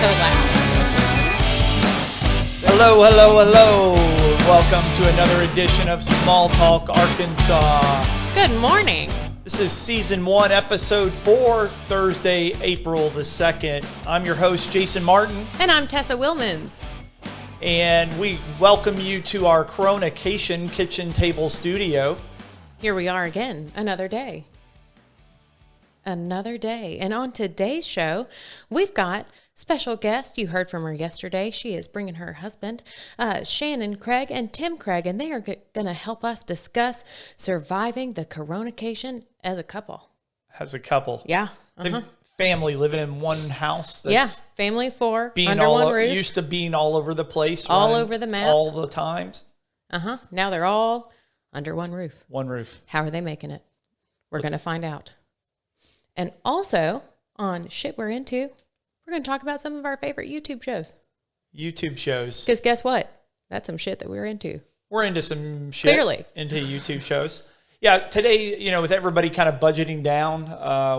so loud. Hello, hello, hello. Welcome to another edition of Small Talk Arkansas. Good morning. This is Season 1, Episode 4, Thursday, April the 2nd. I'm your host, Jason Martin. And I'm Tessa Wilmans. And we welcome you to our CoronaCation kitchen table studio. Here we are again, another day. Another day. And on today's show, we've got special guest. You heard from her yesterday. She is bringing her husband, Shannon Craig and Tim Craig, and they are going to help us discuss surviving the CoronaCation as a couple. As a couple. Yeah. Family living in one house. That's family of four, under one roof. Used to being all over the place. All over the map. All the times. Now they're all under one roof. One roof. How are they making it? We're going to find out. And also, on Shit We're Into, we're going to talk about some of our favorite YouTube shows. YouTube shows. Because guess what? That's some shit that we're into. We're into some shit. Clearly. Into YouTube shows. Yeah, today, with everybody kind of budgeting down,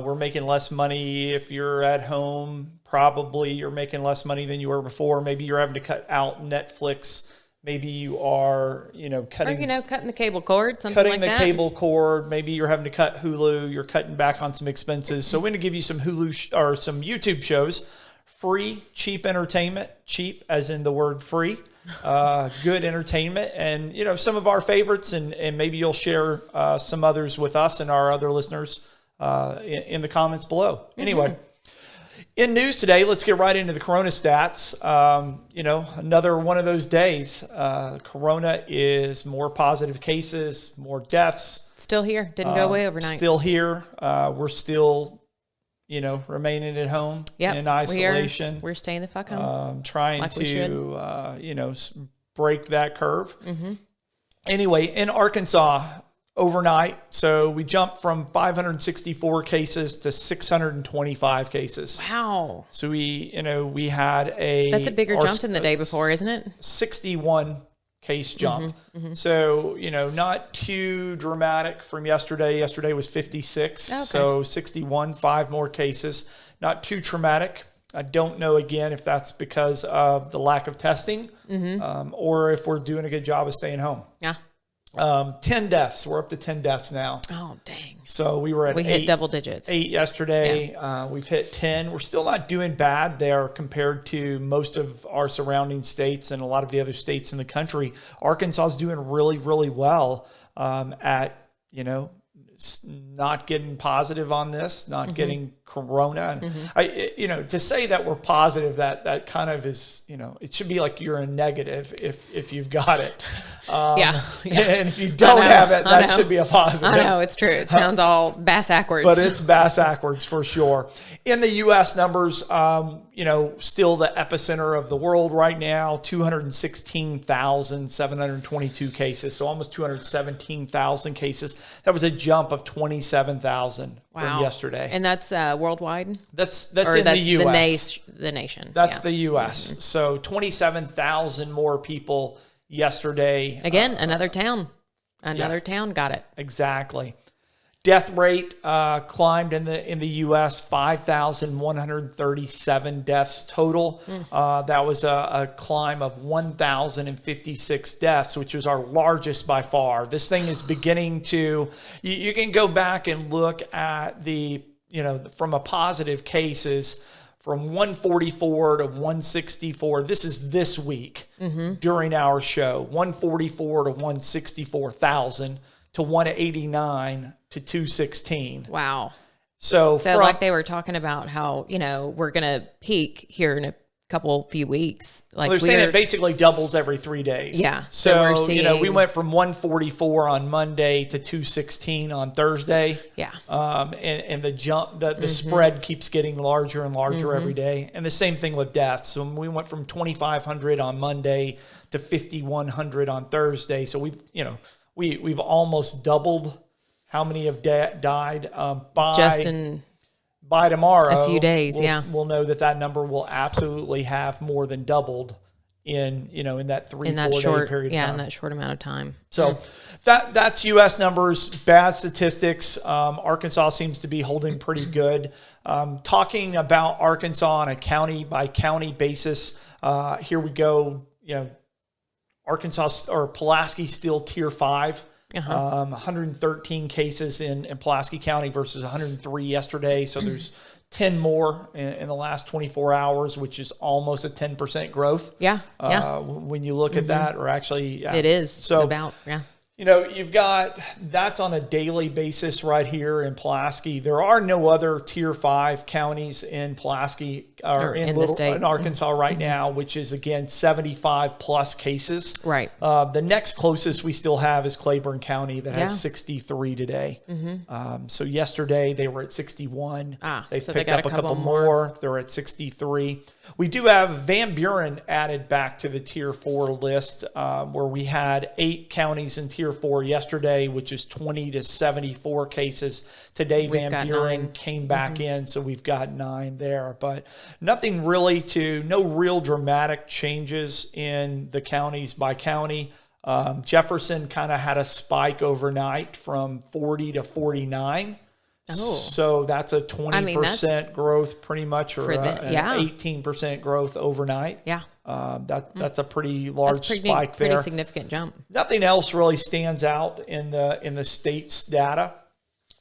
we're making less money. If you're at home, probably you're making less money than you were before. Maybe you're having to cut out Netflix. Maybe you are, cutting the cable cord, cutting the cable cord. Maybe you're having to cut Hulu. You're cutting back on some expenses. So we're going to give you some or some YouTube shows, free, cheap entertainment, cheap as in the word free, good entertainment, and some of our favorites, and maybe you'll share some others with us and our other listeners in the comments below. Anyway. In news today, let's get right into the Corona stats. Another one of those days. Corona is more positive cases, more deaths. Still here. Didn't go away overnight. Still here. We're still, remaining at home in isolation. We're staying the fuck home. Trying like to, break that curve. Anyway, in Arkansas, overnight, so we jumped from 564 cases to 625 cases. Wow. So we had that's a bigger jump than the day before, isn't it? 61 case jump. So, not too dramatic from yesterday. Yesterday was 56. Okay. So 61, 5 more cases. Not too traumatic. I don't know, again, if that's because of the lack of testing or if we're doing a good job of staying home. Yeah. 10 deaths. We're up to 10 deaths now. Oh, dang. So we were at 8. Hit double digits. 8 yesterday. Yeah. We've hit 10. We're still not doing bad there compared to most of our surrounding states and a lot of the other states in the country. Arkansas is doing really, really well at, not getting positive on this, not getting Corona. And to say that we're positive, that kind of is, it should be like you're a negative if you've got it. Yeah. And if you don't have it, that should be a positive. I know, it's true. It sounds all bass-ackwards. But it's bass-ackwards for sure. In the U.S. numbers, still the epicenter of the world right now, 216,722 cases, so almost 217,000 cases. That was a jump of 27,000 from yesterday. And that's worldwide? That's in the U.S. The nation. That's the U.S. So 27,000 more people yesterday. Again, another town. Another town got it. Exactly. Death rate climbed in the U.S. 5,137 deaths total. That was a climb of 1,056 deaths, which was our largest by far. This thing is beginning to. You can go back and look at from a positive cases. From 144 to 164, this is this week during our show, 144 to 164,000 to 189 to 216. Wow. So like they were talking about how, we're going to peak here in a few weeks. Like they're saying it basically doubles every 3 days. Yeah. So we went from 144 on Monday to 216 on Thursday. Yeah. And the jump, the spread keeps getting larger and larger every day. And the same thing with deaths. So we went from 2,500 on Monday to 5,100 on Thursday. So we've almost doubled how many have died by tomorrow. A few days, we'll know that number will absolutely have more than doubled in that 3-4 in that day short, period of time. in that short amount of time. So that's U.S. numbers, bad statistics. Arkansas seems to be holding pretty good. Talking about Arkansas on a county by county basis, here we go. Arkansas or Pulaski still tier 5. 113 cases in Pulaski County versus 103 yesterday. So there's 10 more in the last 24 hours, which is almost a 10% growth. Yeah. When you look at that, or actually, It is. So you've got, that's on a daily basis right here in Pulaski. There are no other tier 5 counties in Pulaski or in Arkansas right now, which is again 75 plus cases. Right. The next closest we still have is Claiborne County that has 63 today. So yesterday they were at 61. They've picked up a couple more. They're at 63. We do have Van Buren added back to the tier 4 list, where we had 8 counties in tier 4 yesterday, which is 20 to 74 cases. Today, Van Buren came back in, so we've got 9 there. But nothing really no real dramatic changes in the counties by county. Jefferson kind of had a spike overnight from 40 to 49. So that's a 20% growth pretty much, or an 18% growth overnight. Yeah. That's a pretty large spike there. Pretty significant jump. Nothing else really stands out in the state's data.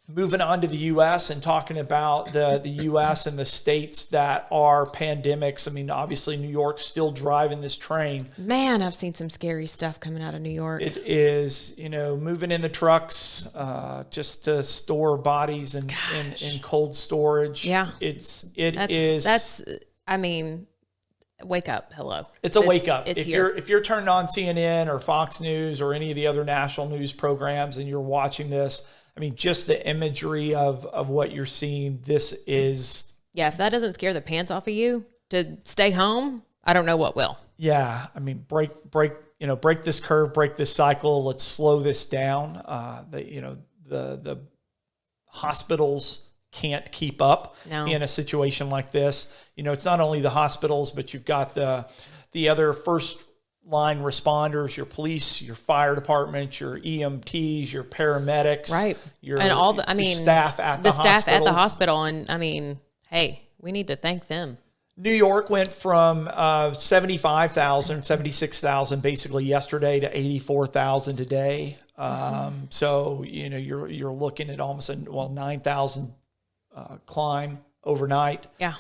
Moving on to the U.S. and talking about the U.S. and the states that are pandemics. I mean, obviously New York's still driving this train. Man, I've seen some scary stuff coming out of New York. It is, moving in the trucks just to store bodies in cold storage. Yeah. Wake up. Hello. It's a wake up. It's if you're turning on CNN or Fox News or any of the other national news programs and you're watching this, I mean, just the imagery of what you're seeing, this is... Yeah, if that doesn't scare the pants off of you to stay home, I don't know what will. Yeah, I mean, break this curve, break this cycle. Let's slow this down. The hospitals can't keep up in a situation like this. It's not only the hospitals, but you've got the other first line responders, your police, your fire department, your EMTs, your paramedics, right? Your staff at the hospital. And I mean, hey, we need to thank them. New York went from 76,000 basically yesterday to 84,000 today. So you're looking at almost 9,000 climb overnight. Yeah.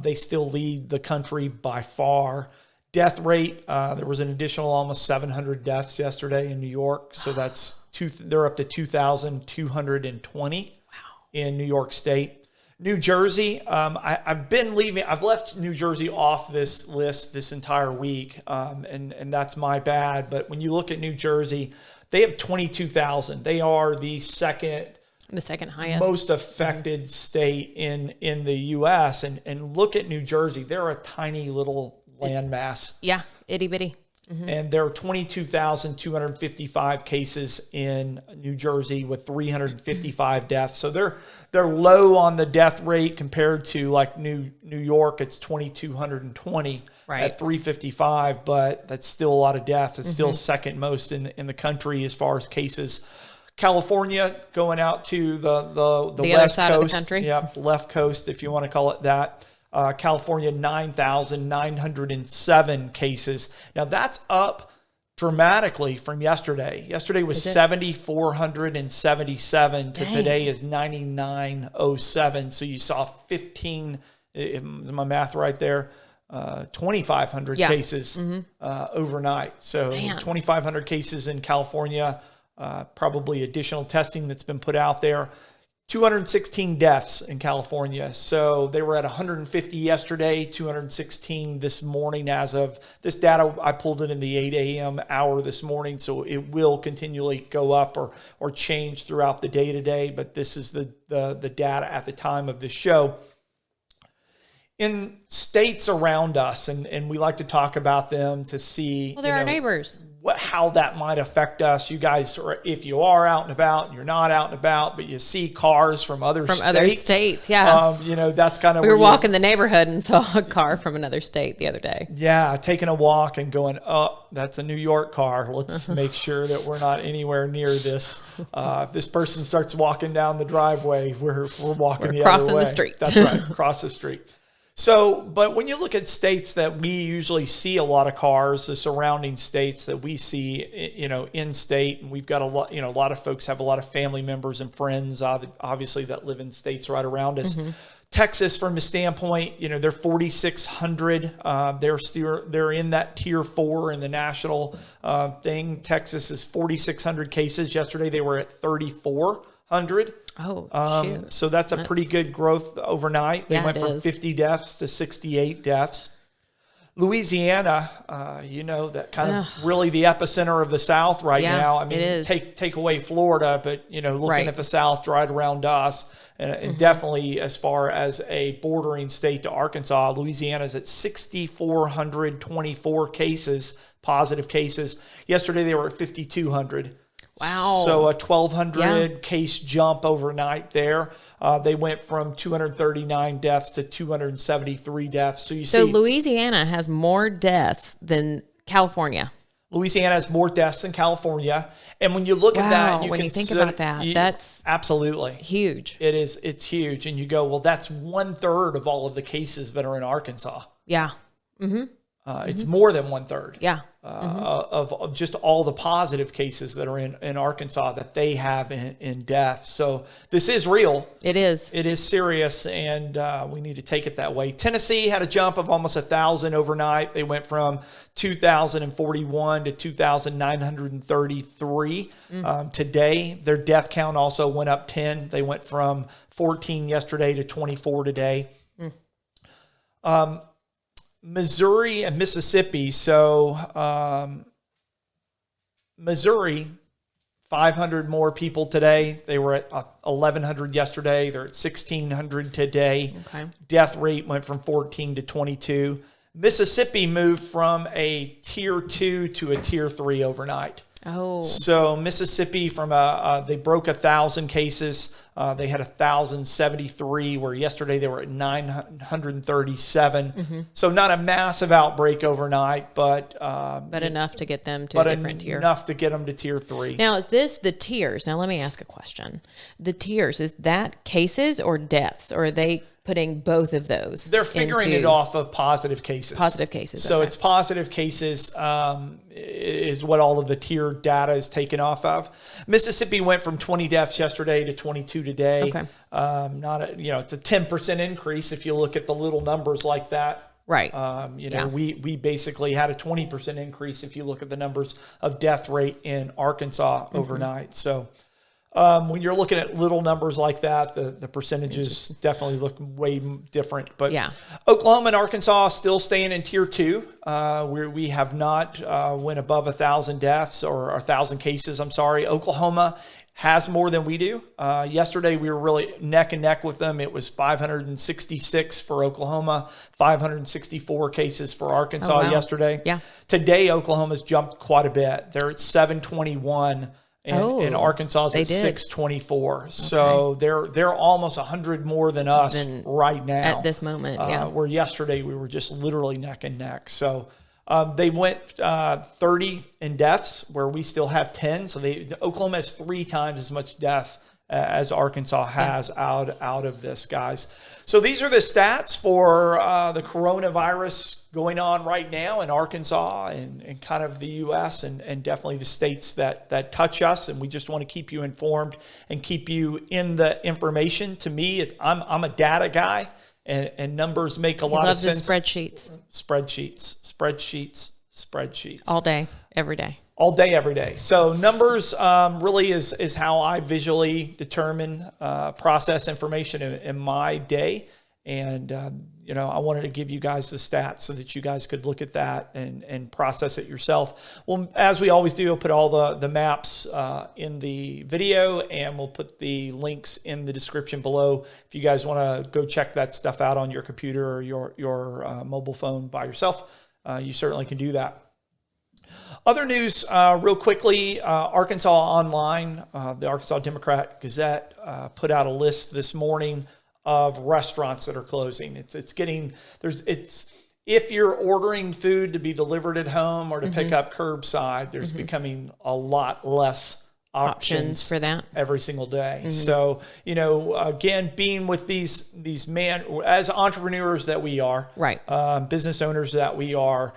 They still lead the country by far. Death rate, there was an additional almost 700 deaths yesterday in New York. So they're up to 2,220 in New York State. New Jersey, I've left New Jersey off this list this entire week, and that's my bad. But when you look at New Jersey, they have 22,000. They are the second highest, most affected state in the U.S. And look at New Jersey. They're a tiny little landmass. Yeah, itty bitty. Mm-hmm. And there are 22,255 cases in New Jersey with 355 deaths. So they're low on the death rate compared to like New York. It's 2,220 at 355, but that's still a lot of deaths. It's still second most in the country as far as cases. California going out to the west side coast of the country. Yeah, left coast, if you want to call it that. California, 9,907 cases. Now that's up dramatically from yesterday. Yesterday was 7,477 to today is 9,907. So you saw 15, is my math right there? 2,500 cases overnight. So 2,500 cases in California, probably additional testing that's been put out there. 216 deaths in California. So they were at 150 yesterday, 216 this morning as of this data. I pulled it in the 8 a.m. hour this morning, so it will continually go up or change throughout the day today. But this is the data at the time of this show. In states around us, and we like to talk about them to see. Well, they're our neighbors. how that might affect us. You guys, if you are out and about and you're not out and about, but you see cars from other states. Yeah. That's kind of, we were walking the neighborhood and saw a car from another state the other day. Yeah. Taking a walk and going, oh, that's a New York car. Let's make sure that we're not anywhere near this. If this person starts walking down the driveway, we're walking the other way. Crossing the street. That's right. Cross the street. So, but when you look at states that we usually see a lot of cars, the surrounding states that we see, in state, and we've got a lot of folks have a lot of family members and friends, obviously, that live in states right around us. Mm-hmm. Texas, from a standpoint, they're 4,600. They're in that tier 4 in the national thing. Texas is 4,600 cases. Yesterday, they were at 3,400. Oh, shoot. So that's pretty good growth overnight. They went from 50 deaths to 68 deaths. Louisiana, that kind of really the epicenter of the South right now. I mean, it is. Take away Florida, but, looking at the South right around us, and definitely as far as a bordering state to Arkansas, Louisiana is at 6,424 cases, positive cases. Yesterday, they were at 5,200. Wow. So a 1,200 case jump overnight there. They went from 239 deaths to 273 deaths. So Louisiana has more deaths than California. Louisiana has more deaths than California. And when you look at that, when you think about that, that's absolutely huge. It is. It's huge. And you go, well, that's 1/3 of all of the cases that are in Arkansas. Yeah. Mm-hmm. It's more than 1/3. Yeah. Of just all the positive cases that are in Arkansas that they have in death. So this is real. It is. It is serious, and we need to take it that way. Tennessee had a jump of almost 1,000 overnight. They went from 2,041 to 2,933 today. Their death count also went up 10. They went from 14 yesterday to 24 today. Missouri and Mississippi. So Missouri, 500 more people today. They were at 1,100 yesterday. They're at 1,600 today. Okay. Death rate went from 14 to 22. Mississippi moved from a tier 2 to a tier 3 overnight. Oh. So Mississippi they broke 1,000 cases. They had 1,073, where yesterday they were at 937. Mm-hmm. So not a massive outbreak overnight, but enough to get them to a different tier. Enough to get them to tier 3. Now, is this the tiers? Now, let me ask a question. The tiers, is that cases or deaths, or are they putting both of those? They're figuring it off of positive cases. Positive cases. So it's positive cases is what all of the tier data is taken off of. Mississippi went from 20 deaths yesterday to 22 today. Okay. It's a 10% increase if you look at the little numbers like that. Right. We basically had a 20% increase if you look at the numbers of death rate in Arkansas overnight. So when you're looking at little numbers like that, the percentages definitely look way different. But Oklahoma and Arkansas still staying in tier 2. We have not went above 1,000 deaths or 1,000 cases. I'm sorry. Oklahoma has more than we do. Yesterday, we were really neck and neck with them. It was 566 for Oklahoma, 564 cases for Arkansas yesterday. Yeah. Today, Oklahoma's jumped quite a bit. They're at 721. And Arkansas is at 624. Okay. So they're almost 100 more than us right now. At this moment, Where yesterday we were just literally neck and neck. So they went 30 in deaths, where we still have 10. So Oklahoma has 3 times as much death as Arkansas has out of this, guys. So these are the stats for the coronavirus going on right now in Arkansas and kind of the U.S. and definitely the states that touch us. And we just want to keep you informed and keep you in the information. To me, I'm a data guy, and numbers make a lot of sense. Spreadsheets. Spreadsheets. All day, every day. All day, every day. So numbers really is how I visually determine, process information in my day. And, I wanted to give you guys the stats so that you guys could look at that and process it yourself. Well, as we always do, we'll put all the maps in the video, and we'll put the links in the description below. If you guys want to go check that stuff out on your computer or your mobile phone by yourself, you certainly can do that. Other news, real quickly, Arkansas Online, the Arkansas Democrat Gazette put out a list this morning of restaurants that are closing. If you're ordering food to be delivered at home or to pick up curbside, there's becoming a lot less options for that every single day. So, again, being with these as entrepreneurs that we are, right, business owners that we are,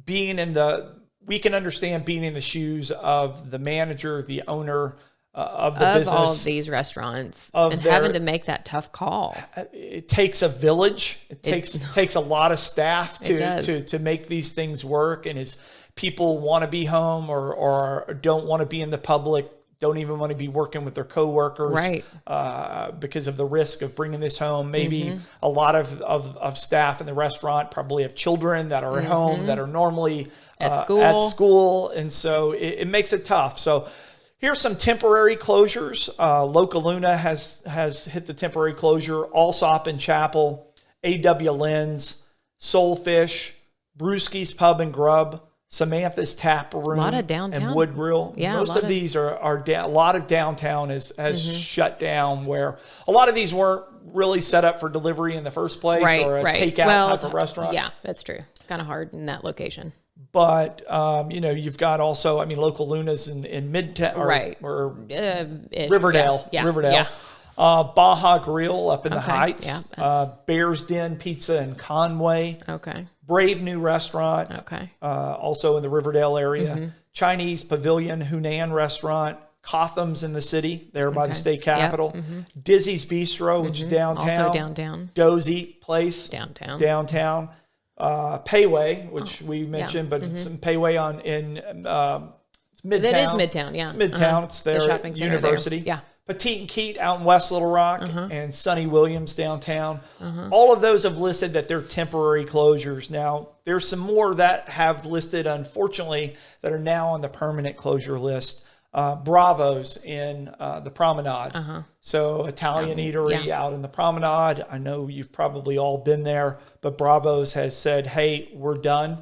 we can understand being in the shoes of the manager, the owner of the business, all of these restaurants, and having to make that tough call. It takes a village. It takes a lot of staff to make these things work. And as people want to be home or don't want to be in the public, don't even want to be working with their coworkers, right? Because of the risk of bringing this home. Maybe a lot of staff in the restaurant probably have children that are at home that are normally at school. And so it makes it tough. So here's some temporary closures. Local Luna has hit the temporary closure. Allsop and Chapel, A.W. Lynn's, Soulfish, Brewski's Pub and Grub, Samantha's Tap Room, a lot of downtown, and Wood Grill. Yeah, most of these are a lot of downtown has shut down, where a lot of these weren't really set up for delivery in the first place, or a takeout type of restaurant. Yeah, that's true. Kind of hard in that location. But, you've got also, Local Luna's in Midtown, or Riverdale. Yeah. Riverdale. Yeah. Baja Grill up in the Heights. Yeah, Bear's Den Pizza in Conway. Okay. Brave New Restaurant. Okay. Also in the Riverdale area. Chinese Pavilion Hunan Restaurant. Cotham's in the city, there by the state capitol. Yep. Dizzy's Bistro, which is downtown. Also downtown. Doe's Eat Place. Downtown. Payway, which we mentioned, but it's in Payway in it's Midtown. It is Midtown, yeah. It's Midtown. It's there at University. There. Yeah. Petite and Keat out in West Little Rock, and Sonny Williams downtown. All of those have listed that they're temporary closures. Now, there's some more that have listed, unfortunately, that are now on the permanent closure list. Bravo's in the Promenade. So Italian eatery out in the Promenade. I know you've probably all been there, but Bravo's has said, hey, we're done.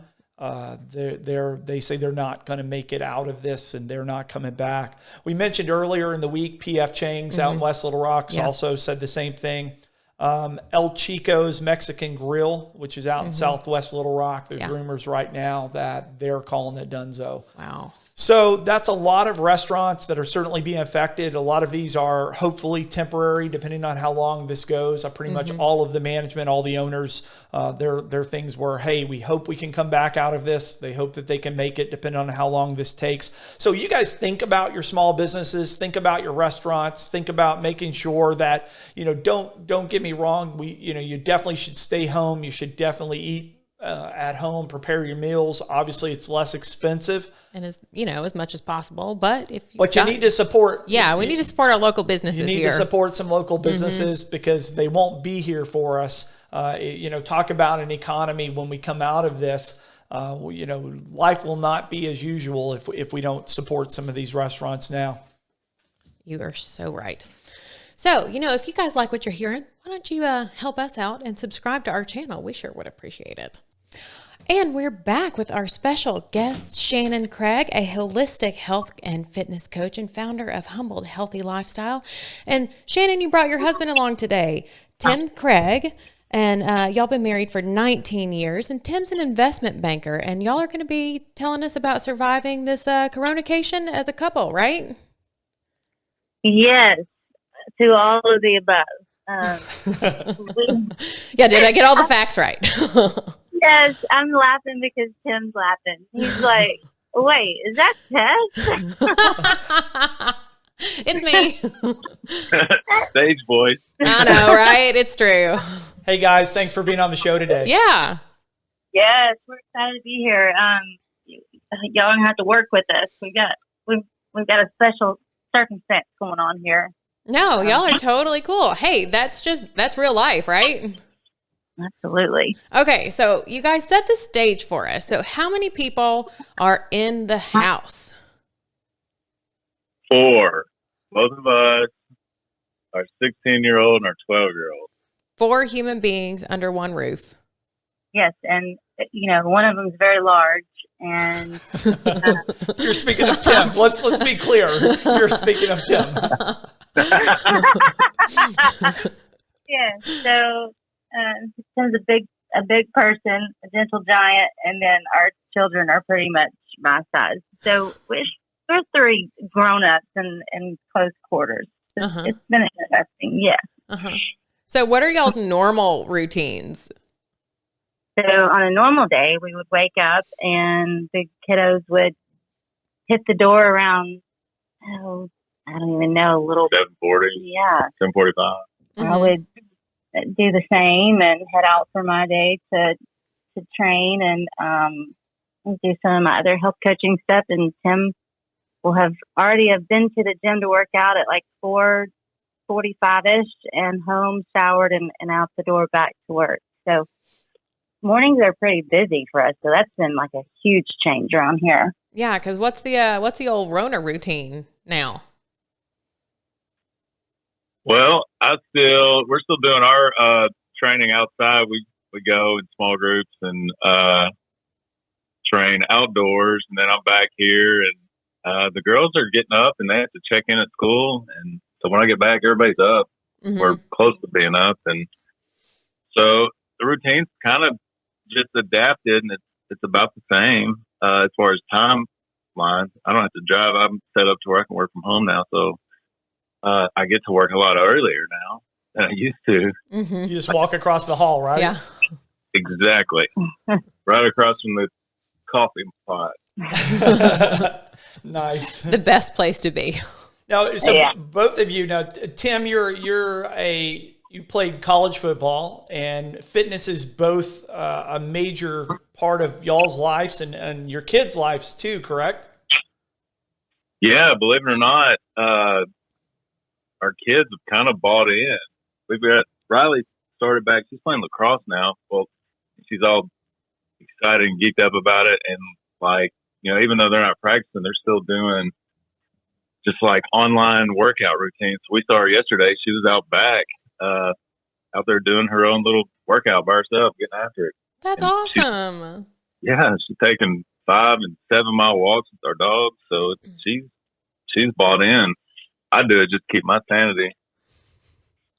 They say they're not going to make it out of this, and they're not coming back. We mentioned earlier in the week, P.F. Chang's out in West Little Rock also said the same thing. El Chico's Mexican Grill, which is out in Southwest Little Rock. There's rumors right now that they're calling it donezo. Wow. So that's a lot of restaurants that are certainly being affected. A lot of these are hopefully temporary, depending on how long this goes. Pretty much all of the management, all the owners, their things were, hey, we hope we can come back out of this. They hope that they can make it, depending on how long this takes. So you guys think about your small businesses, think about your restaurants, think about making sure that, don't get me wrong. You definitely should stay home. You should definitely eat at home, prepare your meals. Obviously, it's less expensive, and as much as possible. But you need to support. Yeah, we need to support our local businesses. You need to support some local businesses because they won't be here for us. Talk about an economy when we come out of this. Life will not be as usual if we don't support some of these restaurants now. You are so right. So, if you guys like what you're hearing, why don't you help us out and subscribe to our channel? We sure would appreciate it. And we're back with our special guest, Shannon Craig, a holistic health and fitness coach and founder of Humbled Healthy Lifestyle. And Shannon, you brought your husband along today, Tim Craig, and y'all been married for 19 years. And Tim's an investment banker, and y'all are going to be telling us about surviving this CoronaCation as a couple, right? Yes, to all of the above. Yeah, did I get all the facts right? Yes, I'm laughing because Tim's laughing. He's like, wait, is that Tess? It's me. Stage voice. I know, right? It's true. Hey, guys, thanks for being on the show today. Yeah. Yes, we're excited to be here. Y'all don't have to work with us. We've got a special circumstance going on here. No, y'all are totally cool. Hey, that's real life, right? Absolutely. Okay, so you guys set the stage for us. So how many people are in the house? 4. Both of us, our 16-year-old and our 12-year-old. 4 human beings under one roof. Yes, and one of them is very large, And You're speaking of Tim. Let's be clear. You're speaking of Tim. yeah, so Tim's a big person, a gentle giant, and then our children are pretty much my size. So we're three grown-ups in close quarters. It's been interesting, yeah. So what are y'all's normal routines? So on a normal day, we would wake up and the kiddos would hit the door around, I don't even know, a little 7:40. Yeah. 7:45. I would do the same and head out for my day to train and do some of my other health coaching stuff. And Tim will have been to the gym to work out at like 4:45ish and home, showered, and out the door back to work. So mornings are pretty busy for us. So that's been like a huge change around here. Yeah, because what's the old Rona routine now? Well, we're still doing our training outside. We go in small groups and train outdoors, and then I'm back here, and the girls are getting up and they have to check in at school, and so when I get back, everybody's up. We're close to being up, and so the routine's kind of just adapted, and it's about the same as far as timelines. I don't have to drive. I'm set up to where I can work from home now, so I get to work a lot earlier now than I used to. You just walk across the hall, right? Yeah. Exactly. Right across from the coffee pot. Nice. The best place to be. Now, so both of you, now, Tim, you played college football, and fitness is both a major part of y'all's lives and your kids' lives too, correct? Yeah, believe it or not, our kids have kind of bought in. We've got Riley started back. She's playing lacrosse now. Well, she's all excited and geeked up about it. And even though they're not practicing, they're still doing just like online workout routines. So we saw her yesterday. She was out back, out there doing her own little workout by herself, getting after it. That's awesome. She's taking 5 and 7 mile walks with our dogs. So she's bought in. I do it just to keep my sanity.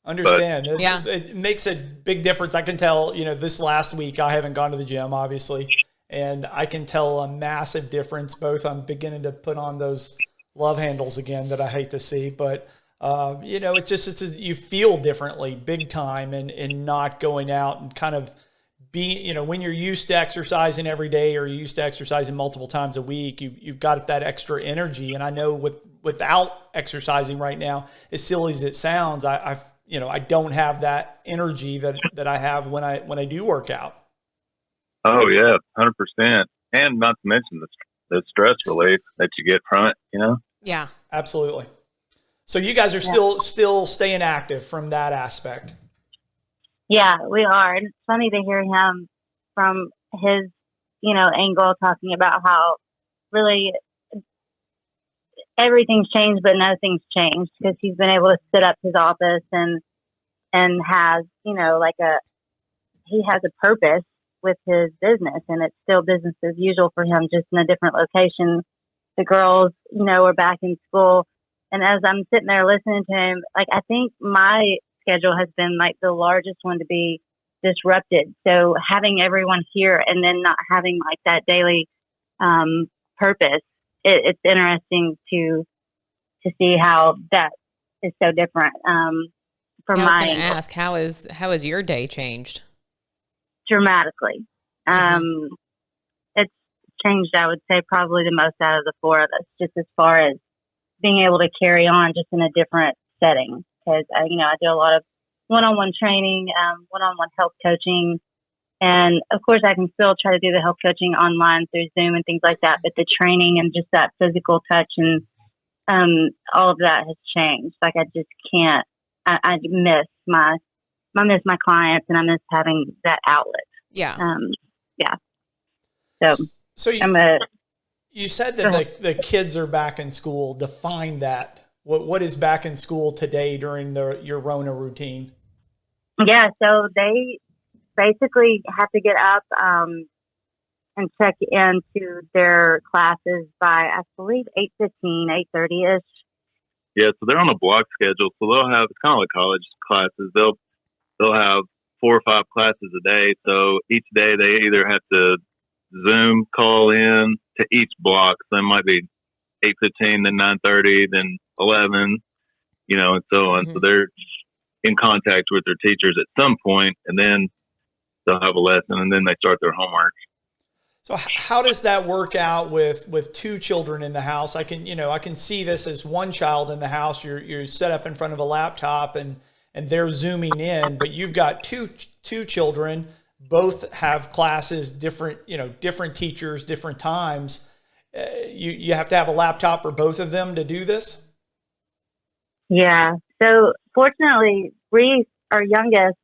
Understand. It makes a big difference. I can tell, this last week I haven't gone to the gym, obviously, and I can tell a massive difference. Both I'm beginning to put on those love handles again that I hate to see, but you feel differently big time and not going out and kind of when you're used to exercising every day or you're used to exercising multiple times a week, you've got that extra energy. And I know without exercising right now, as silly as it sounds, I don't have that energy that I have when I do work out. Oh yeah, 100%. And not to mention the stress relief that you get from it, Yeah, absolutely. So you guys are still staying active from that aspect. Yeah, we are. And it's funny to hear him from his, angle talking about how really everything's changed, but nothing's changed because he's been able to sit up his office and has, he has a purpose with his business, and it's still business as usual for him, just in a different location. The girls, are back in school. And as I'm sitting there listening to him, I think my schedule has been the largest one to be disrupted. So having everyone here and then not having that daily purpose, it's interesting to see how that is so different. From I was my going to ask, how is your day changed? Dramatically. It's changed, I would say, probably the most out of the four of us, just as far as being able to carry on just in a different setting. Because, I do a lot of one-on-one training, one-on-one health coaching. And, of course, I can still try to do the health coaching online through Zoom and things like that. But the training and just that physical touch and all of that has changed. I just can't. I miss my clients, and I miss having that outlet. Yeah. So you said that the kids are back in school. Define that. What is back in school today during your Rona routine? Yeah, so they basically have to get up and check into their classes by, I believe, 8:15, 8:30 ish. Yeah, so they're on a block schedule, so they'll have, it's kind of like college classes. They'll have 4 or 5 classes a day. So each day they either have to Zoom call in to each block. So it might be 8:15, then 9:30, then 11, and so on. So they're in contact with their teachers at some point, and then they'll have a lesson, and then they start their homework. So how does that work out with 2 children in the house? I can see this as one child in the house. You're set up in front of a laptop and they're zooming in, but you've got two children, both have classes, different teachers, different times. You have to have a laptop for both of them to do this? Yeah. So fortunately, Bree, our youngest,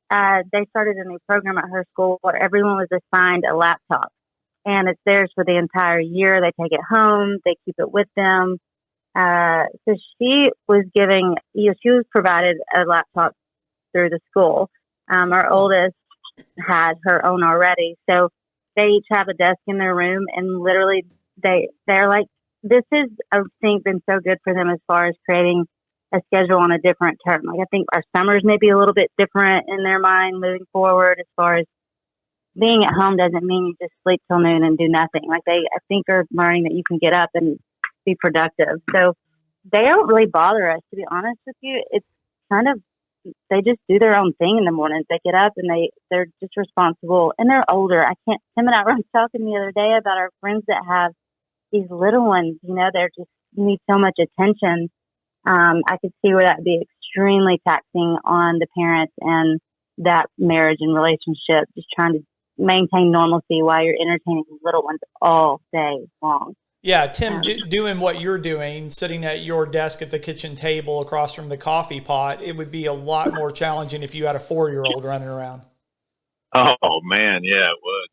they started a new program at her school where everyone was assigned a laptop, and it's theirs for the entire year. They take it home, they keep it with them. So she was she was provided a laptop through the school. Our oldest had her own already. So they each have a desk in their room, and literally they're like, this is, I think, been so good for them as far as creating a schedule on a different term. Like, I think our summers may be a little bit different in their mind moving forward, as far as being at home doesn't mean you just sleep till noon and do nothing. Like, I think, are learning that you can get up and be productive. So they don't really bother us, to be honest with you. It's kind of, they just do their own thing in the mornings. They get up and they're just responsible, and they're older. Tim and I were talking the other day about our friends that have these little ones. They're just need so much attention. I could see where that would be extremely taxing on the parents and that marriage and relationship, just trying to maintain normalcy while you're entertaining little ones all day long. Yeah, Tim, doing what you're doing, sitting at your desk at the kitchen table across from the coffee pot, it would be a lot more challenging if you had a 4-year-old running around. Oh, man, yeah, it would.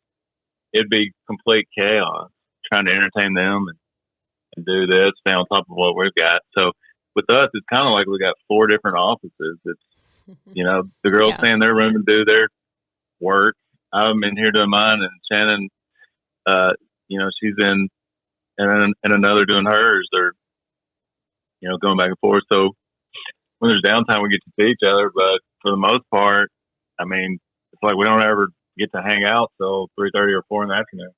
It'd be complete chaos trying to entertain them and do this, stay on top of what we've got. So with us, it's kind of like we got 4 different offices. It's, the girls stay in their room and do their work. I'm in here doing mine, and Shannon, she's in and another doing hers. They're, going back and forth. So when there's downtime, we get to see each other. But for the most part, I mean, it's like we don't ever get to hang out till 3:30 or 4 in the afternoon.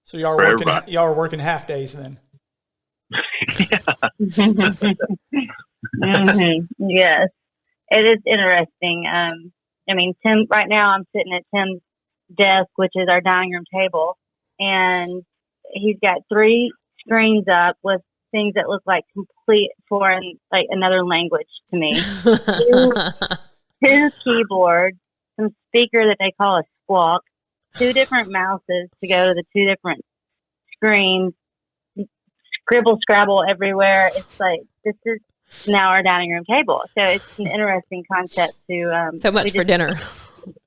So y'all are working half days then. Yes, it is interesting. Tim, right now I'm sitting at Tim's desk, which is our dining room table, and he's got 3 screens up with things that look like complete foreign, like another language to me. 2 keyboards, some speaker that they call a squawk, 2 different mouses to go to the 2 different screens, scribble scrabble everywhere. It's like, this is now our dining room table. So it's an interesting concept to so much for dinner.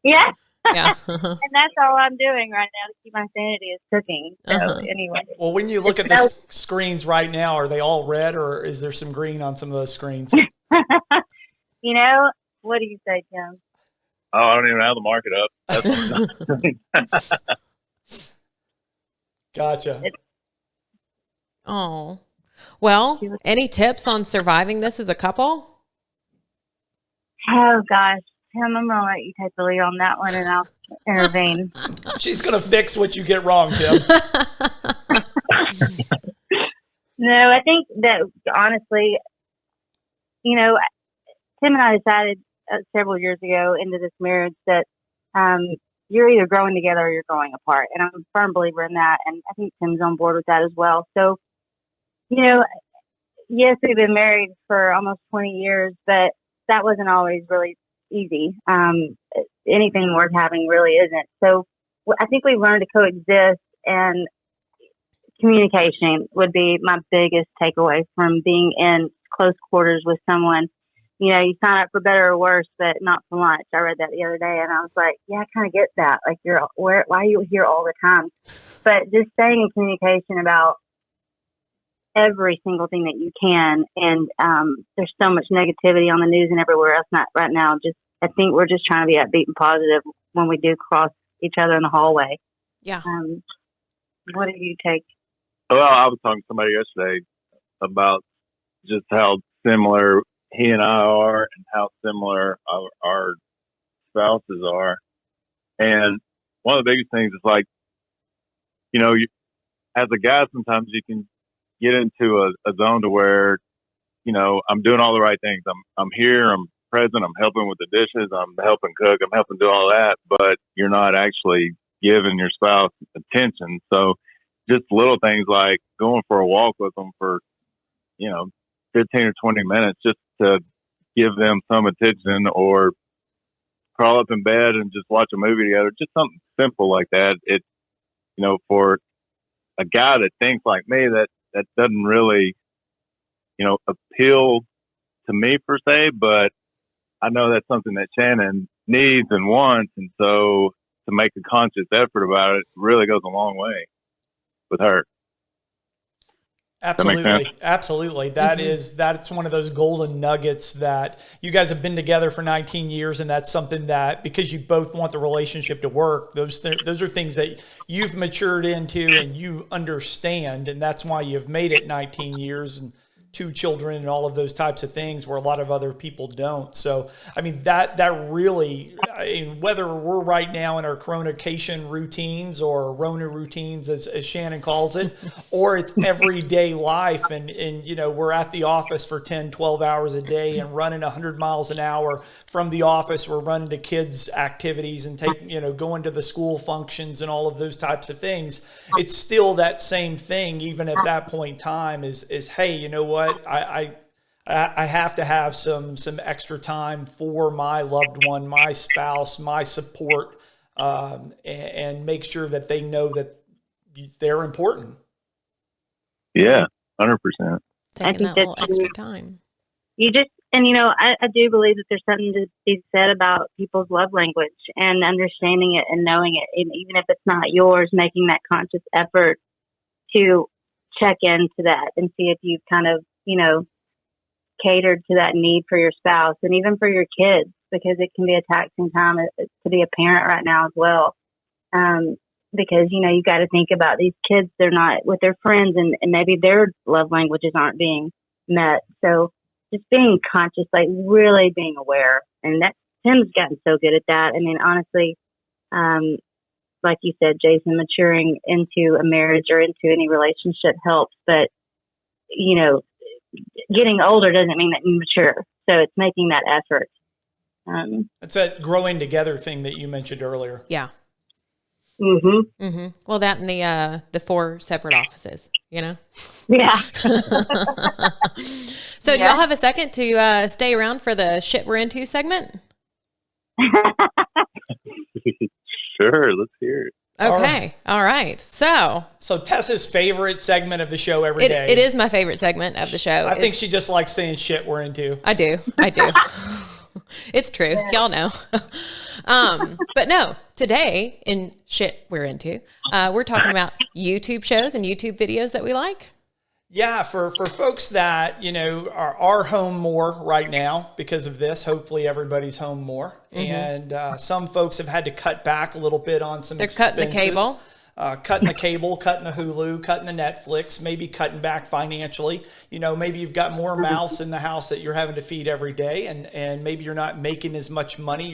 Yeah. Yeah. And that's all I'm doing right now to keep my sanity, is cooking. So anyway. Well, when you look at the screens right now, are they all red, or is there some green on some of those screens? What do you say, Tim? Oh, I don't even have the market up. Gotcha. Oh, well, any tips on surviving this as a couple? Oh, gosh. Tim, I'm going to let you take the lead on that one, and I'll intervene. She's going to fix what you get wrong, Tim. No, I think that, honestly, Tim and I decided several years ago into this marriage that you're either growing together or you're growing apart. And I'm a firm believer in that. And I think Tim's on board with that as well. So, yes, we've been married for almost 20 years, but that wasn't always really easy. Anything worth having really isn't. So I think we've learned to coexist, and communication would be my biggest takeaway from being in close quarters with someone. You sign up for better or worse, but not for lunch. I read that the other day, and I was like, yeah, I kind of get that. Like, why are you here all the time? But just staying in communication about every single thing that you can. And there's so much negativity on the news and everywhere else right now. I think we're just trying to be upbeat and positive when we do cross each other in the hallway. Yeah. What do you take? Well, I was talking to somebody yesterday about just how similar he and I are and how similar our spouses are. And one of the biggest things is like, as a guy, sometimes you can get into a zone to where, I'm doing all the right things. I'm here, I'm present, I'm helping with the dishes, I'm helping cook, I'm helping do all that, but you're not actually giving your spouse attention. So just little things like going for a walk with them for, 15 or 20 minutes just to give them some attention, or crawl up in bed and just watch a movie together. Just something simple like that. For a guy that thinks like me, that doesn't really, appeal to me per se, but I know that's something that Shannon needs and wants. And so to make a conscious effort about it really goes a long way with her. Absolutely. That's one of those golden nuggets that you guys have been together for 19 years. And that's something that, because you both want the relationship to work, those are things that you've matured into and you understand. And that's why you've made it 19 years and 2 children and all of those types of things where a lot of other people don't. So, I mean, that really, whether we're right now in our CoronaCation routines or Rona routines, as Shannon calls it, or it's everyday life. And, we're at the office for 10, 12 hours a day and running 100 miles an hour from the office. We're running to kids' activities and going to the school functions and all of those types of things. It's still that same thing, even at that point in time is, hey, you know what? I have to have some extra time for my loved one, my spouse, my support, and make sure that they know that they're important. Yeah, 100%. Taking that little extra time. I do believe that there's something to be said about people's love language and understanding it and knowing it. And even if it's not yours, making that conscious effort to check into that and see if you've kind of, catered to that need for your spouse and even for your kids, because it can be a taxing time to be a parent right now as well. Because, you got to think about these kids, they're not with their friends and maybe their love languages aren't being met. So just being conscious, like really being aware. And Tim's gotten so good at that. I mean, honestly, like you said, Jason, maturing into a marriage or into any relationship helps, but getting older doesn't mean that you mature. So it's making that effort. It's that growing together thing that you mentioned earlier. Yeah. Mm-hmm. Mm-hmm. Well, that and the 4 separate offices, Yeah. So do y'all have a second to stay around for the shit we're into segment? Sure, let's hear it. Okay. All right. So Tessa's favorite segment of the show every day. It is my favorite segment of the show. I think she just likes saying shit we're into. I do. It's true. Y'all know. But no, today in shit we're into, we're talking about YouTube shows and YouTube videos that we like. Yeah, for folks that, are home more right now because of this, hopefully everybody's home more. Mm-hmm. And some folks have had to cut back a little bit on some expenses. Cutting the cable. Cutting the cable, cutting the Hulu, cutting the Netflix, maybe cutting back financially. Maybe you've got more mouths in the house that you're having to feed every day, and maybe you're not making as much money.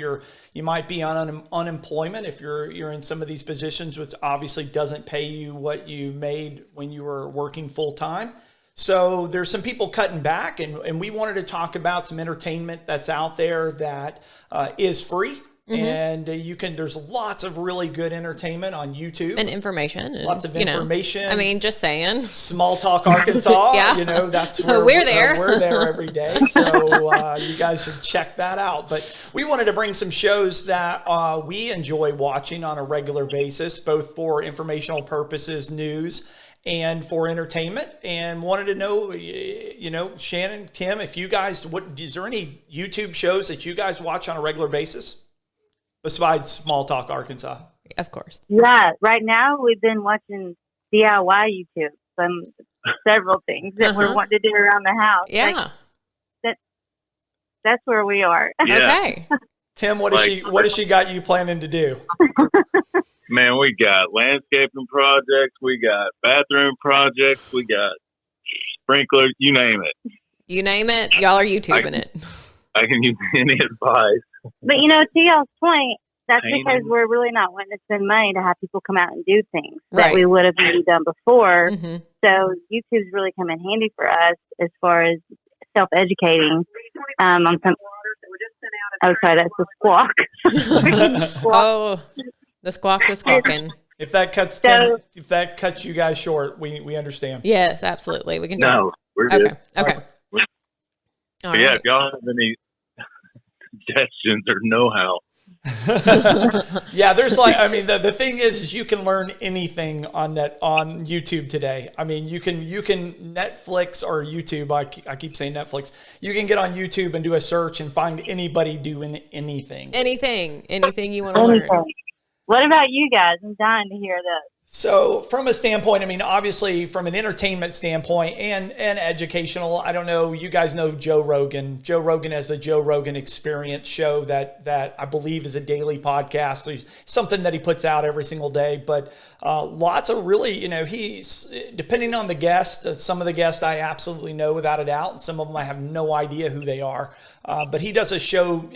You might be on unemployment if you're in some of these positions, which obviously doesn't pay you what you made when you were working full time. So there's some people cutting back, and we wanted to talk about some entertainment that's out there that is free. Mm-hmm. And there's lots of really good entertainment on YouTube. And information. Lots of information. Just saying. Small Talk, Arkansas. Yeah. That's where we're there. We're there every day. So you guys should check that out. But we wanted to bring some shows that we enjoy watching on a regular basis, both for informational purposes, news, and for entertainment, and wanted to know, Shannon, Tim, if you guys, is there any YouTube shows that you guys watch on a regular basis? Besides Small Talk, Arkansas. Of course. Yeah. Right now, we've been watching DIY YouTube, several things that we're wanting to do around the house. Yeah. That's where we are. Yeah. Okay. Tim, what has she got you planning to do? Man, we got landscaping projects, we got bathroom projects, we got sprinklers, you name it. You name it, y'all are YouTubing it. I can use any advice. But to y'all's point, that's Painting. because we're really not wanting to spend money to have people come out and do things Right. that we would have maybe done before. Mm-hmm. So YouTube's really come in handy for us as far as self-educating on some. Oh, sorry, that's the squawk. Oh, the squawks is squawking. If that cuts you guys short, we understand. Yes, absolutely. We can do No, we're good. it. Okay. All But yeah, right. if y'all have any suggestions or know-how, Yeah, there's the thing is you can learn anything on YouTube today. I mean, you can Netflix or YouTube. I keep saying Netflix. You can get on YouTube and do a search and find anybody doing anything. Anything you want to learn. What about you guys? I'm dying to hear this. So from a standpoint, I mean, obviously from an entertainment standpoint and educational, I don't know, you guys know Joe Rogan. Joe Rogan has the Joe Rogan Experience show that I believe is a daily podcast. There's something that he puts out every single day, but lots of really, he's, depending on the guest, some of the guests I absolutely know without a doubt, and some of them I have no idea who they are. But he does a show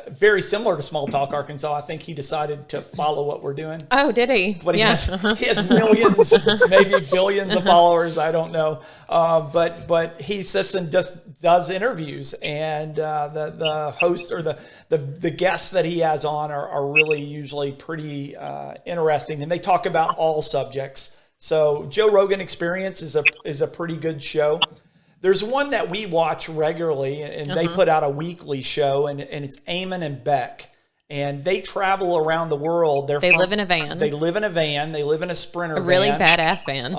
very similar to Small Talk Arkansas. I think he decided to follow what we're doing. Oh, did he? But Yeah. he has millions, maybe billions of followers. I don't know. But he sits and just does interviews, and the host or the guests that he has on are really usually pretty interesting, and they talk about all subjects. So Joe Rogan Experience is a pretty good show. There's one that we watch regularly, and they put out a weekly show, and it's Eamon and Beck. And they travel around the world. They live in a van. They live in a van. They live in a Sprinter van. A really badass van.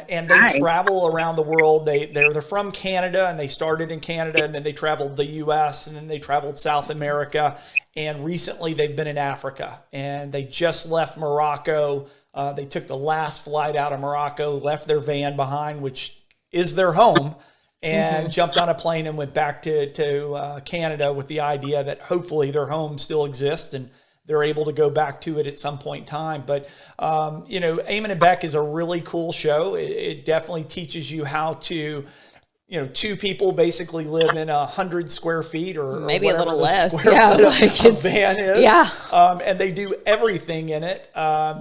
And they travel around the world. They're from Canada, and they started in Canada, and then they traveled the U.S., and then they traveled South America. And recently they've been in Africa. And they just left Morocco. They took the last flight out of Morocco, left their van behind, which is their home, and jumped on a plane and went back to Canada with the idea that hopefully their home still exists and they're able to go back to it at some point in time. But, Eamon and Beck is a really cool show. It definitely teaches you how to, two people basically live in 100 square feet or maybe a little less. Yeah, like a van is. Yeah. And they do everything in it.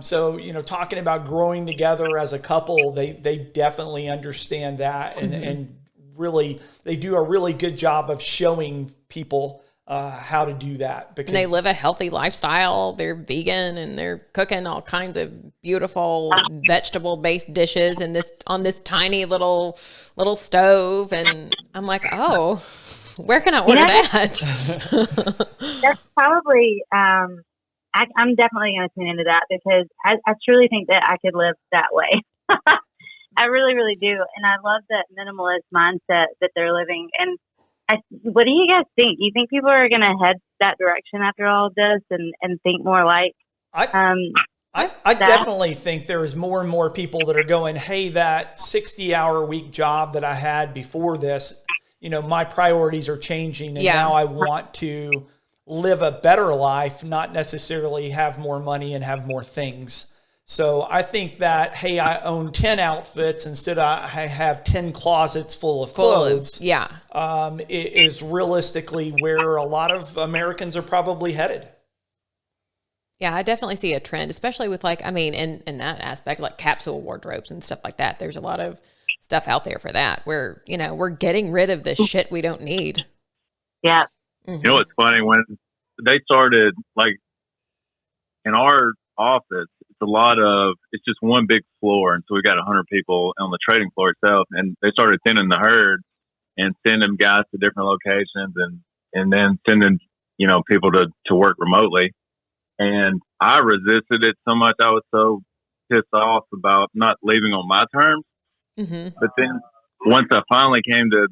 So, talking about growing together as a couple, they definitely understand that and really, they do a really good job of showing people how to do that. Because they live a healthy lifestyle. They're vegan and they're cooking all kinds of beautiful vegetable-based dishes on this tiny little stove. And I'm like, oh, where can I order that? That's probably. I'm definitely going to tune into that because I truly think that I could live that way. I really, really do. And I love that minimalist mindset that they're living. And what do you guys think? Do you think people are going to head that direction after all of this and think more like? I definitely think there is more and more people that are going, hey, that 60-hour week job that I had before this, my priorities are changing. And now I want to live a better life, not necessarily have more money and have more things. So I think that, hey, I own 10 outfits instead of I have 10 closets full of clothes. Is realistically where a lot of Americans are probably headed. Yeah, I definitely see a trend, especially with in that aspect, like capsule wardrobes and stuff like that. There's a lot of stuff out there for that where, we're getting rid of the shit we don't need. Yeah. Mm-hmm. It's funny when they started, like in our office, it's just one big floor. And so we got 100 people on the trading floor itself. And they started thinning the herd and sending guys to different locations and then sending, people to work remotely. And I resisted it so much. I was so pissed off about not leaving on my terms. Mm-hmm. But then once I finally came to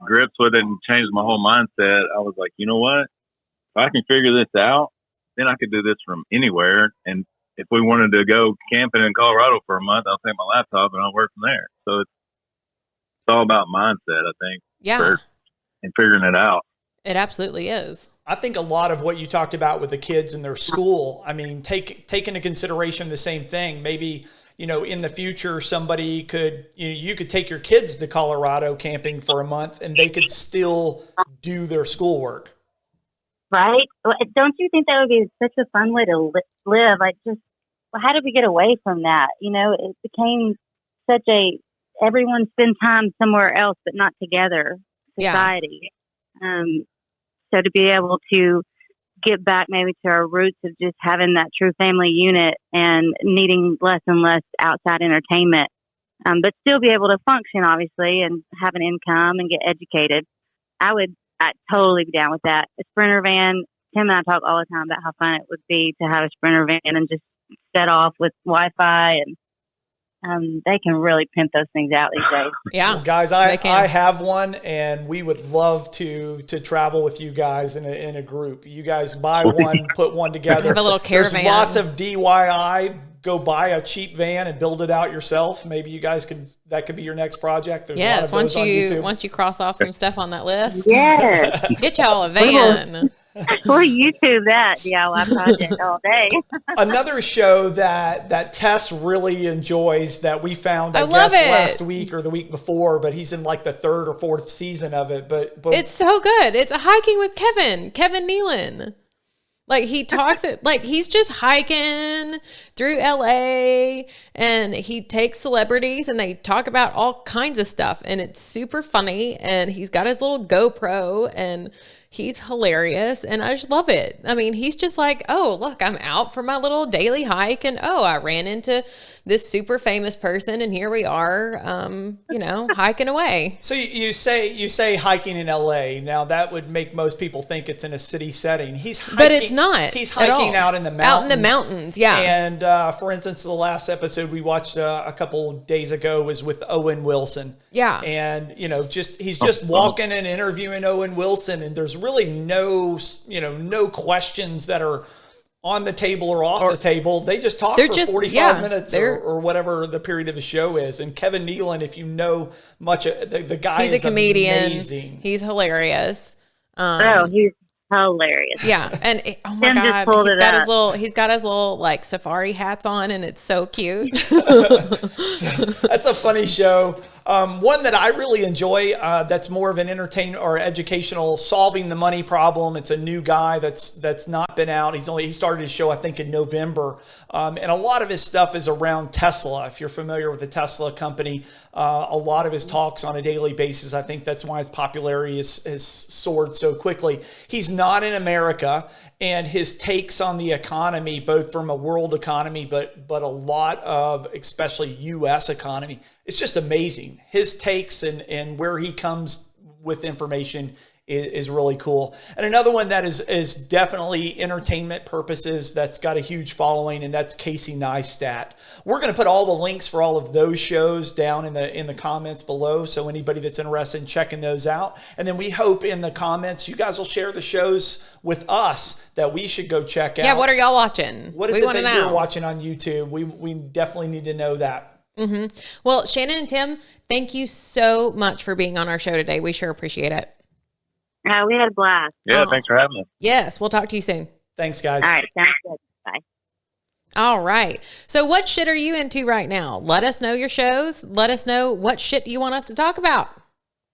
grips with it and changed my whole mindset, I was like, you know what? If I can figure this out, then I could do this from anywhere. And if we wanted to go camping in Colorado for a month, I'll take my laptop and I'll work from there. So it's all about mindset, I think. Yeah. And figuring it out. It absolutely is. I think a lot of what you talked about with the kids in their school, I mean, take into consideration the same thing. Maybe, in the future, somebody could, you could take your kids to Colorado camping for a month and they could still do their schoolwork. Right? Don't you think that would be such a fun way to live? How did we get away from that? It became such everyone spend time somewhere else, but not together society. So to be able to get back maybe to our roots of just having that true family unit and needing less and less outside entertainment, but still be able to function, obviously, and have an income and get educated. I'd totally be down with that. A Sprinter van, Tim and I talk all the time about how fun it would be to have a Sprinter van and just set off with Wi-Fi, and they can really pimp those things out these days. Yeah. Well, guys, I have one, and we would love to travel with you guys in a group. You guys buy one, put one together. Have a little caravan. There's lots of DIY. Go buy a cheap van and build it out yourself. Maybe you guys that could be your next project. There's a lot of those on YouTube. Once you cross off some stuff on that list, Yes. get y'all a van. We'll YouTube that DIY project all day. Another show that Tess really enjoys that we found, I love guess, it. last week or the week before, but he's in like the 3rd or 4th season of it. But It's so good. It's a hiking with Kevin Nealon. Like he talks it, like he's just hiking through LA and he takes celebrities and they talk about all kinds of stuff and it's super funny and he's got his little GoPro and he's hilarious and I just love it. I mean, he's just like, oh, look, I'm out for my little daily hike and oh, I ran into this super famous person and here we are, hiking away. So you say hiking in LA. Now that would make most people think it's in a city setting. But it's not. He's hiking out in the mountains. Out in the mountains, yeah. And for instance, the last episode we watched a couple days ago was with Owen Wilson. Yeah. And he's just walking and interviewing Owen Wilson, and there's really no questions that are on the table or off the table. They just talk for 45 minutes or whatever the period of the show is. And Kevin Nealon, if you know much, the guy is a comedian. Amazing. He's hilarious. He's hilarious. Yeah, and oh my God, he's got his little like safari hats on, and it's so cute. That's a funny show. One that I really enjoy, that's more of an entertainment or educational, solving the money problem. It's a new guy that's not been out. He started his show, I think, in November. And a lot of his stuff is around Tesla. If you're familiar with the Tesla company, a lot of his talks on a daily basis. I think that's why his popularity has soared so quickly. He's not in America, and his takes on the economy, both from a world economy, but a lot of especially U.S. economy, it's just amazing. His takes and where he comes with information is really cool. And another one that is definitely entertainment purposes that's got a huge following, and that's Casey Neistat. We're going to put all the links for all of those shows down in the comments below, so anybody that's interested in checking those out. And then we hope in the comments you guys will share the shows with us that we should go check out. Yeah, what are y'all watching? What is it that you're watching on YouTube? We definitely need to know that. Mm-hmm. Well, Shannon and Tim, thank you so much for being on our show today. We sure appreciate it. We had a blast. Yeah, thanks for having us. Yes, we'll talk to you soon. Thanks, guys. All right, sounds good. Bye. All right. So what shit are you into right now? Let us know your shows. Let us know what shit you want us to talk about.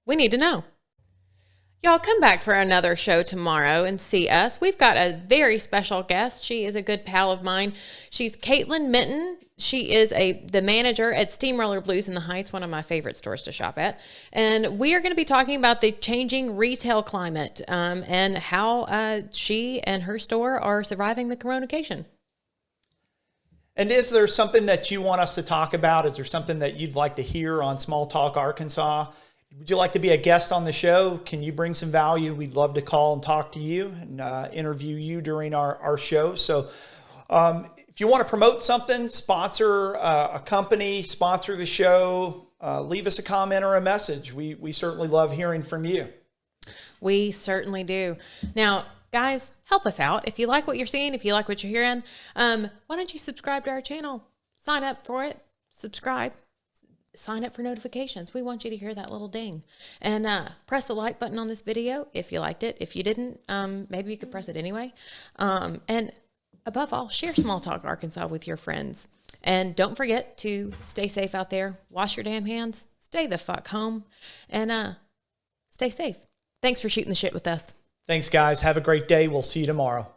We need to know. Y'all come back for another show tomorrow and see us. We've got a very special guest. She is a good pal of mine. She's Caitlin Minton. She is the manager at Steamroller Blues in the Heights, one of my favorite stores to shop at. And we are going to be talking about the changing retail climate and how she and her store are surviving the CoronaCation. And is there something that you want us to talk about? Is there something that you'd like to hear on Small Talk Arkansas? Would you like to be a guest on the show? Can you bring some value? We'd love to call and talk to you and interview you during our show. So if you want to promote something, sponsor a company, sponsor the show, leave us a comment or a message. We certainly love hearing from you. We certainly do. Now, guys, help us out. If you like what you're seeing, if you like what you're hearing, why don't you subscribe to our channel? Sign up for it. Subscribe. sign up for notifications. We want you to hear that little ding. And press the like button on this video if you liked it. If you didn't, maybe you could press it anyway. And above all, share Small Talk Arkansas with your friends. And don't forget to stay safe out there. Wash your damn hands. Stay the fuck home. And stay safe. Thanks for shooting the shit with us. Thanks, guys. Have a great day. We'll see you tomorrow.